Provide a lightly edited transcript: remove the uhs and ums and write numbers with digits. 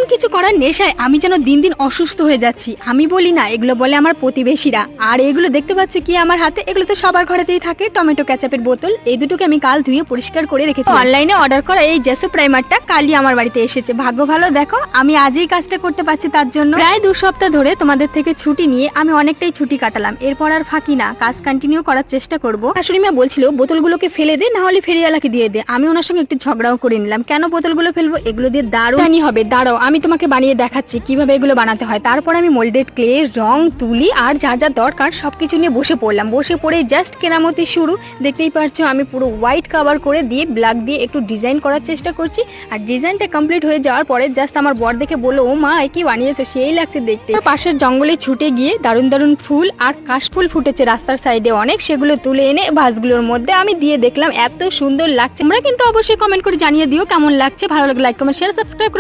এমন কিছু করার নেশায় আমি যেন দিন দিন অসুস্থ হয়ে যাচ্ছি। আমি বলি না, এগুলো বলে আমার প্রতিবেশীরা। আর এগুলো দেখতে পাচ্ছ কি আমার হাতে, এগুলো তো সবার ঘরেতেই থাকে। টমেটো কেচাপের বোতল, এই দুটোকে আমি কাল ধুয়ে পরিষ্কার করে রেখেছি। অনলাইনে অর্ডার করা এই জেসো প্রাইমারটা কালই আমার বাড়িতে এসেছে। ভাগ্য ভালো, দেখো আমি আজই কাজটা করতে পারছি। তার জন্য প্রায় 2 সপ্তাহ ধরে তোমাদের থেকে ছুটি নিয়ে আমি অনেকটাই ছুটি কাটালাম। এরপর আর ফাঁকি না, কাজ কন্টিনিউ করার চেষ্টা করবো। শাশুড়ি মা বলছিল বোতলগুলোকে ফেলে দে, না হলে ফেরিওয়ালাকে দিয়ে দে। আমি ওনার সঙ্গে একটু ঝগড়াও করে নিলাম, কেন বোতলগুলো ফেলবো, এগুলো দিয়ে দারুণ হবে। দাঁড়াও আমি তোমাকে বানিয়ে দেখাচ্ছি কিভাবে এগুলো বানাতে হয়। তারপর আমি মোল্ডেড ক্লে, রং, তুলি আর যা যা দরকার সবকিছু নিয়ে বসে পড়লাম। বসে পড়ে জাস্ট কেরামতি শুরু। দেখতেই পারছো আমি পুরো হোয়াইট কভার করে দিয়ে ব্ল্যাক দিয়ে একটু ডিজাইন করার চেষ্টা করছি। আর ডিজাইনটা কমপ্লিট হয়ে যাওয়ার পরে জাস্ট আমার বর দেখে বললো, ও মা কি বানিয়েছো, সেই লাগছে দেখতে। পাশের জঙ্গলে ছুটে গিয়ে দারুণ দারুণ ফুল আর কাশফুল ফুটেছে রাস্তার সাইডে অনেক, সেগুলো তুলে এনে ভাসগুলোর মধ্যে আমি দিয়ে দেখলাম এত সুন্দর লাগছে। তোমরা কিন্তু অবশ্যই কমেন্ট করে জানিয়ে দিও কেমন লাগছে। ভালো লাগলে লাইক, কমেন্ট, শেয়ার, সাবস্ক্রাইব করে